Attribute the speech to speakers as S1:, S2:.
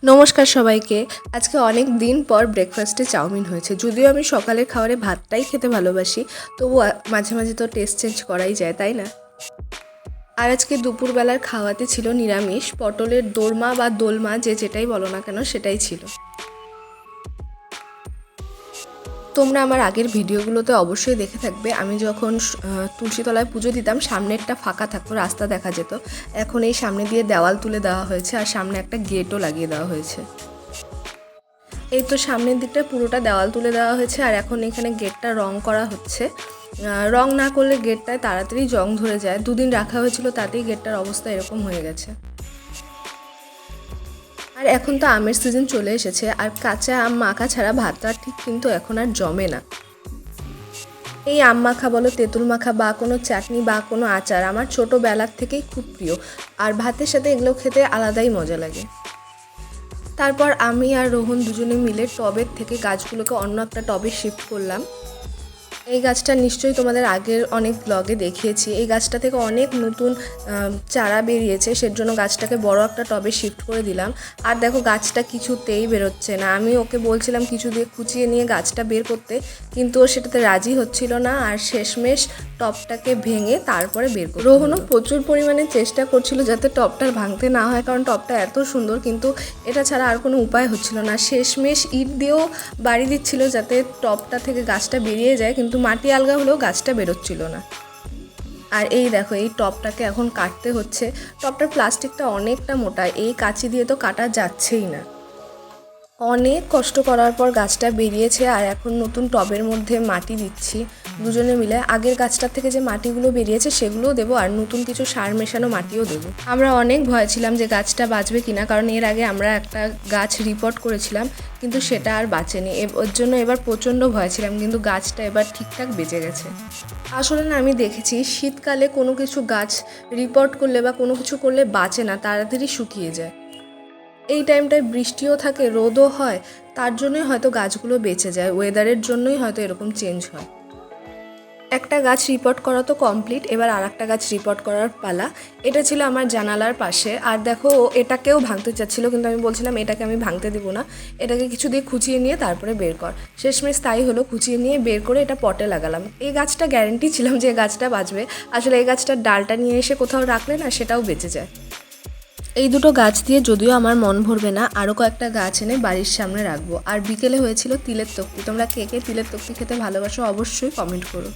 S1: নমস্কার সবাইকে। আজকে অনেক দিন পর ব্রেকফাস্টে চাউমিন হয়েছে। যদিও আমি সকালের খাবারে ভাতটাই খেতে ভালোবাসি, তবু মাঝে মাঝে তো টেস্ট চেঞ্জ করাই যায়, তাই না? আর আজকে দুপুরবেলার খাওয়াতে ছিল নিরামিষ, পটলের দোরমা বা দোলমা, যে যেটাই বলো না কেন সেটাই ছিল। তোমরা আমার আগের ভিডিওগুলোতে অবশ্যই দেখে থাকবে, আমি যখন তুলসীতলায় পুজো দিতাম সামনেরটা ফাঁকা থাকতো, রাস্তা দেখা যেত। এখন এই সামনে দিয়ে দেওয়াল তুলে দেওয়া হয়েছে আর সামনে একটা গেটও লাগিয়ে দেওয়া হয়েছে। এই তো সামনের দিকটা পুরোটা দেওয়াল তুলে দেওয়া হয়েছে আর এখন এখানে গেটটা রং করা হচ্ছে। রং না করলে গেটটায় তাড়াতাড়ি জং ধরে যায়। দুদিন রাখা হয়েছিল, তাতেই গেটটার অবস্থা এরকম হয়ে গেছে। আর এখন তো আমের সিজন চলে এসেছে, আর কাঁচা আম মাখা ছাড়া ভাতটা ঠিক কিন্তু এখন আর জমে না। এই আম মাখা বলো, তেঁতুল মাখা বা কোনো চাটনি বা কোনো আচার আমার ছোটোবেলার থেকেই খুব প্রিয়, আর ভাতের সাথে এগুলো খেতে আলাদাই মজা লাগে। তারপর আমি আর রোহন দুজনে মিলে টবের থেকে গাছগুলোকে অন্য একটা টবে শিফট করলাম। এই গাছটা নিশ্চয়ই তোমাদের আগের অনেক ব্লগে দেখিয়েছি। এই গাছটা থেকে অনেক নতুন চারা বেরিয়েছে, সেজন্য গাছটাকে বড় একটা টবে শিফট করে দিলাম। আর দেখো গাছটা কিছুতেই বেরোচ্ছে না। আমি ওকে বলছিলাম কিছু দিয়ে খুঁচিয়ে নিয়ে গাছটা বের করতে, কিন্তু ও সেটাতে রাজি হচ্ছিল না। আর শেষমেশ টবটাকে ভেঙে তারপরে বের করে রোহনও প্রচুর পরিমাণে চেষ্টা করছিল যাতে টবটা ভাঙতে না হয়, কারণ টবটা এত সুন্দর, কিন্তু এটা ছাড়া আর কোনো উপায় হচ্ছিল না। শেষমেশ ইট দিয়েও বাড়ি দিচ্ছিল যাতে টবটা থেকে গাছটা বেরিয়ে যায়, কিন্তু মাটি আলগা হলেও গাছটা বেরোচ্ছিল না। আর এই দেখো এই টবটাকে এখন কাটতে হচ্ছে। টবটার প্লাস্টিকটা অনেকটা মোটা, এই কাঁচি দিয়ে তো কাটা যাচ্ছেই না। অনেক কষ্ট করার পর গাছটা বেরিয়েছে আর এখন নতুন টবের মধ্যে মাটি দিচ্ছি দুজনে মিলে। আগের গাছটার থেকে যে মাটিগুলো বেরিয়েছে সেগুলোও দেবো, আর নতুন কিছু সার মেশানো মাটিও দেবো। আমরা অনেক ভয় ছিলাম যে গাছটা বাঁচবে কিনা, কারণ এর আগে আমরা একটা গাছ রিপোর্ট করেছিলাম, কিন্তু সেটা আর বাঁচেনি। ওর জন্য এবার প্রচণ্ড ভয় ছিলাম, কিন্তু গাছটা এবার ঠিকঠাক বেঁচে গেছে। আসলে না, আমি দেখেছি শীতকালে কোনো কিছু গাছ রিপোর্ট করলে বা কোনো কিছু করলে বাঁচে না, তাড়াতাড়ি শুকিয়ে যায়। এই টাইমটায় বৃষ্টিও থাকে, রোদও হয়, তার জন্যই হয়তো গাছগুলো বেঁচে যায়। ওয়েদারের জন্যই হয়তো এরকম চেঞ্জ হয়। একটা গাছ রিপোর্ট করা তো কমপ্লিট, এবার আর একটা গাছ রিপোর্ট করার পালা। এটা ছিল আমার জানালার পাশে, আর দেখো এটাকেও ভাঙতে চাচ্ছিল, কিন্তু আমি বলছিলাম এটাকে আমি ভাঙতে দেবো না, এটাকে কিছু দিয়ে খুঁচিয়ে নিয়ে তারপরে বের কর। শেষমেশ তাই হলো, খুঁচিয়ে নিয়ে বের করে এটা পটে লাগালাম। এই গাছটা গ্যারেন্টি ছিলাম যে গাছটা বাঁচবে। আসলে এই গাছটার ডালটা নিয়ে এসে কোথাও রাখলে না, সেটাও বেঁচে যায়। এই দুটো গাছ দিয়ে যদিও আমার মন ভরবে না, আরও কয়েকটা গাছ এনে বাড়ির সামনে রাখবো। আর বিকেলে হয়েছিল তিলের তক্তি। তোমরা কে কে তিলের তক্তি খেতে ভালোবাসো অবশ্যই কমেন্ট করো।